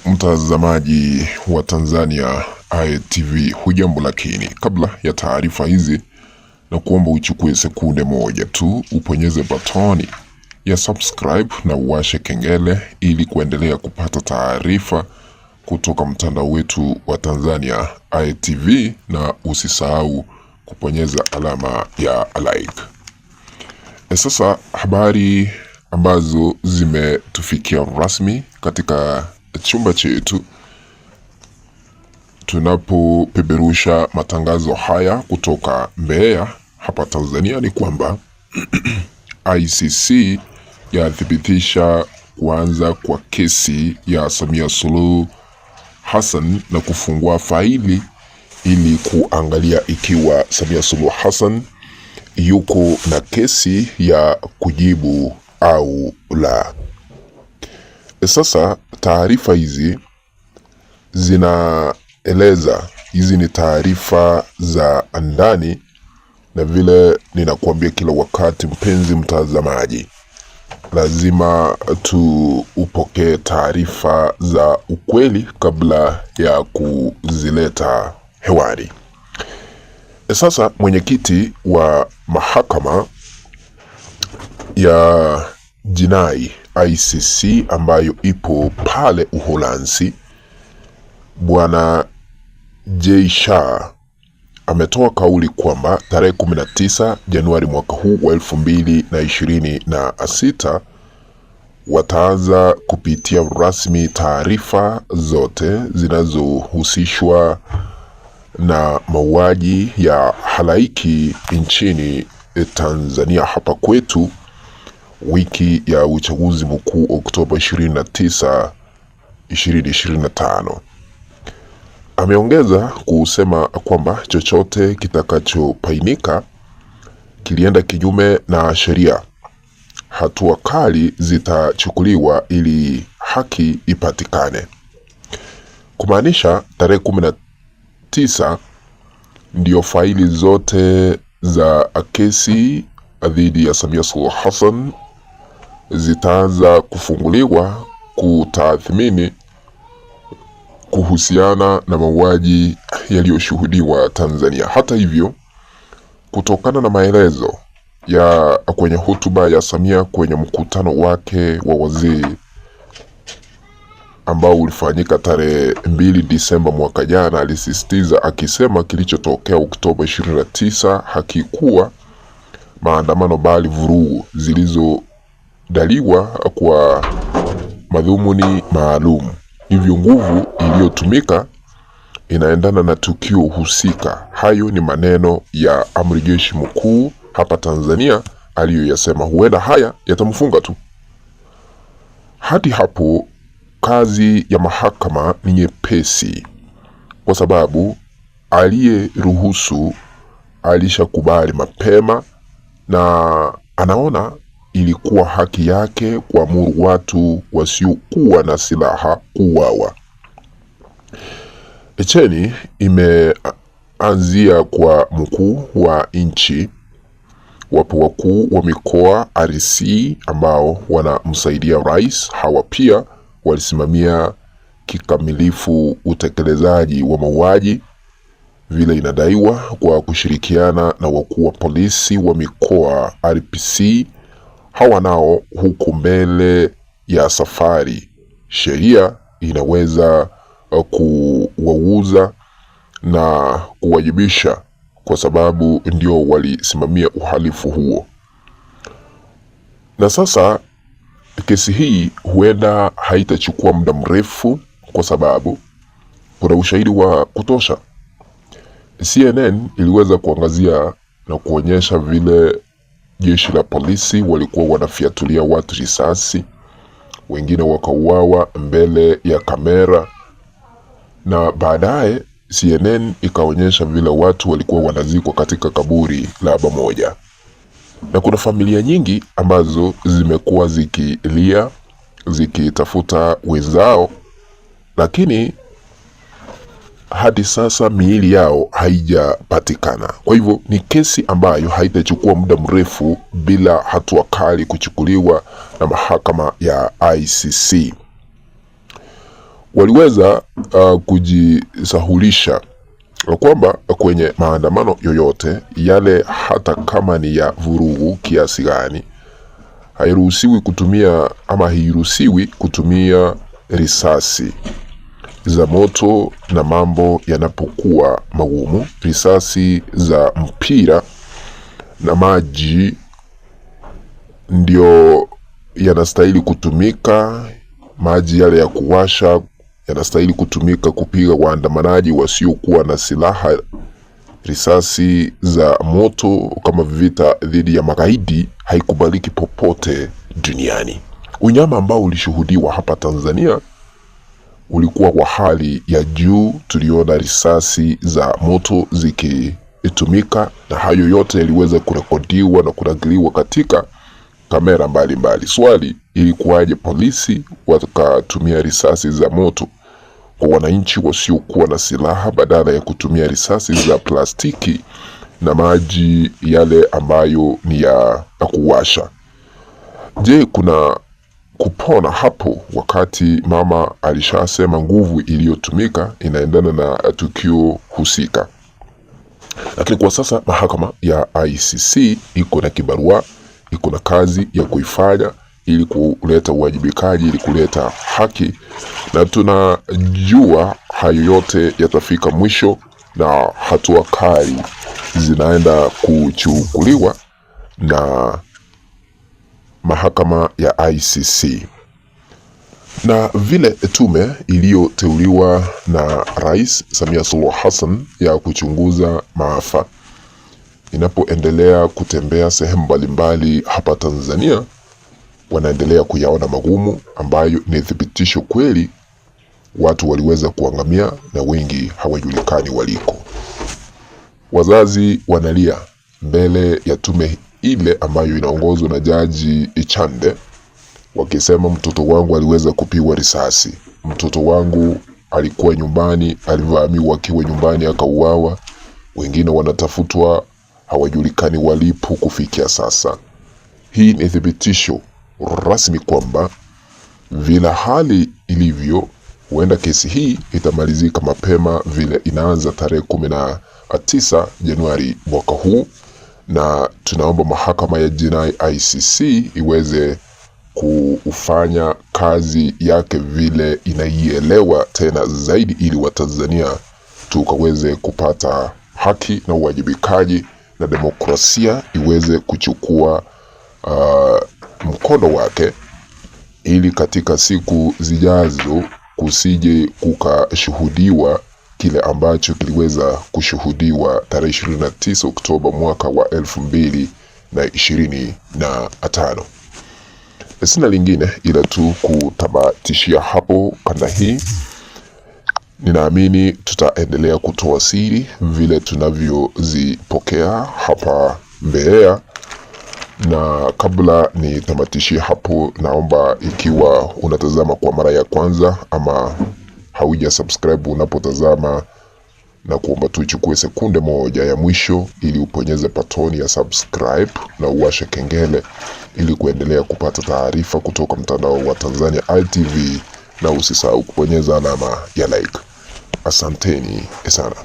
Mtazamaji wa Tanzania ITV, hujambo? Lakini kabla ya taarifa hizi, na kuomba uchukue sekunde moja tu uponyeze batoni ya subscribe na uwashe kengele ili kuendelea kupata taarifa kutoka mtandao wetu wa Tanzania ITV, na usisahau kuponyeza alama ya like. Sasa habari ambazo zimetufikia rasmi katika chumba chetu tunapopeperusha matangazo haya kutoka Mbeya hapa Tanzania ni kwamba ICC yathibitisha kuanza kwa kesi ya Samia Suluhu Hassan na kufungua faili ili kuangalia ikiwa Samia Suluhu Hassan yuko na kesi ya kujibu au la. Sasa taarifa hizi zinaeleza, hizi ni taarifa za ndani, na vile ninakuambia kila wakati, mpenzi mtazamaji, lazima upokee taarifa za ukweli kabla ya kuzileta hewani. Sasa mwenyekiti wa mahakama ya jinai ICC ambayo ipo pale Uholanzi, Bwana J. Shah ametoa kauli kwamba tarehe 19 Januari mwaka huu wa 2026 wataanza kupitia rasmi taarifa zote zinazohusishwa na mauaji ya halaiki nchini Tanzania hapa kwetu wiki ya uchaguzi mkuu Oktoba 29, 2025. Ameongeza kusema kwamba chochote kitakachopainika kilienda kinyume na sheria, hatua kali zitachukuliwa ili haki ipatikane. Kumaanisha tarehe 19 ndio faili zote za kesi dhidi ya Samia Suluhu Hassan zitaanza kufunguliwa kutathmini kuhusiana na mauaji yaliyoshuhudiwa Tanzania. Hata hivyo, kutokana na maelezo ya kwenye hotuba ya Samia kwenye mkutano wake wa wazee ambao ulifanyika tarehe 2 Disemba mwaka jana, alisisitiza akisema kilichotokea Oktoba 29 hakikuwa maandamano bali vurugu zilizodaliwa kwa madhumuni maalum. Hivyo nguvu iliyotumika inaendana na tukio husika. Hayo ni maneno ya amri jeshi mkuu hapa Tanzania aliyoyasema. Huenda haya yatamfunga tu. Hadi hapo kazi ya mahakama ni nyepesi, kwa sababu aliyeruhusu alishakubali mapema na anaona ilikuwa haki yake kuamuru watu wasiokuwa na silaha kuuawa. Echeni imeanzia kwa mkuu wa nchi, wapo wakuu wa mikoa RC ambao wanamsaidia rais. Hawa pia walisimamia kikamilifu utekelezaji wa mauaji vile inadaiwa, kwa kushirikiana na wakuu wa polisi wa mikoa RPC. Hawa nao huku mbele ya safari, sheria inaweza kuwauza na kuwajibisha, kwa sababu ndio walisimamia uhalifu huo. Na sasa kesi hii huenda haitachukua muda mrefu, kwa sababu kuna ushahidi wa kutosha. CNN iliweza kuangazia na kuonyesha vile jeshi la polisi walikuwa wanafiatulia watu risasi, wengine wakauawa mbele ya kamera, na baadaye CNN ikaonyesha vile watu walikuwa wanazikwa katika kaburi la pamoja. Na kuna familia nyingi ambazo zimekuwa zikilia, zikitafuta wenzao, lakini hadi sasa miili yao haijapatikana. Kwa hivyo ni kesi ambayo haitachukua muda mrefu bila hatua kali kuchukuliwa na mahakama ya ICC. waliweza kujisahulisha kwamba kwenye maandamano yoyote yale, hata kama ni ya vurugu kiasi gani, hairuhusiwi kutumia risasi za moto, na mambo yanapokuwa magumu, risasi za mpira na maji ndio yanastahili kutumika. Maji yale ya kuwasha yanastahili kutumika kupiga waandamanaji wasiokuwa na silaha. Risasi za moto kama vita dhidi ya magaidi haikubaliki popote duniani. Unyama ambao ulishuhudiwa hapa Tanzania ulikuwa wa hali ya juu. Tuliona risasi za moto zikitumika, na hayo yote yaliweza kurekodiwa na kunakiliwa katika kamera mbalimbali. Swali, ilikuwaje polisi wakatumia risasi za moto kwa wananchi wasiokuwa na silaha badala ya kutumia risasi za plastiki na maji yale ambayo ni ya kuwasha? Je, kuna kupona hapo, wakati mama alishasema nguvu iliyotumika inaendana na tukio husika? Lakini kwa sasa mahakama ya ICC iko na kibarua, iko na kazi ya kuifanya ili kuleta uwajibikaji, ili kuleta haki, na tunajua hayo yote yatafika mwisho na hatua kali zinaenda kuchukuliwa na mahakama ya ICC. Na vile tume iliyoteuliwa na Rais Samia Suluhu Hassan ya kuchunguza maafa inapoendelea kutembea sehemu mbalimbali hapa Tanzania, wanaendelea kuyaona magumu ambayo ni thibitisho kweli watu waliweza kuangamia na wengi hawajulikani waliko. Wazazi wanalia mbele ya tume ile ambayo inaongozwa na Jaji Ichande, wakisema mtoto wangu aliweza kupigwa risasi, mtoto wangu alikuwa nyumbani, alivamiwa akiwa nyumbani akauawa, wengine wanatafutwa hawajulikani walipo kufikia sasa. Hii ni thibitisho rasmi kwamba vile hali ilivyo, huenda kesi hii itamalizika mapema vile inaanza tarehe 19 Januari mwaka huu, na tunaomba mahakama ya jinai ICC iweze kufanya kazi yake vile inaielewa tena zaidi, ili Watanzania tukaweze kupata haki na uwajibikaji na demokrasia iweze kuchukua mkondo wake, ili katika siku zijazo kusije kukashuhudiwa kile ambacho kiliweza kushuhudiwa tarehe 29 Oktoba mwaka wa 2025. Sina lingine ila tu kutamatishia hapo kanda hii. Ninaamini tutaendelea kutoa siri vile tunavyozipokea hapa Mbeya, na kabla nitamatishie hapo, naomba ikiwa unatazama kwa mara ya kwanza ama hauja subscribe unapotazama, na kuomba tuichukue sekunde moja ya mwisho ili uponyeze patoni ya subscribe na uwashe kengele ili kuendelea kupata taarifa kutoka mtandao wa Tanzania ITV, na usisahau kuponyeza alama ya like. Asanteni sana.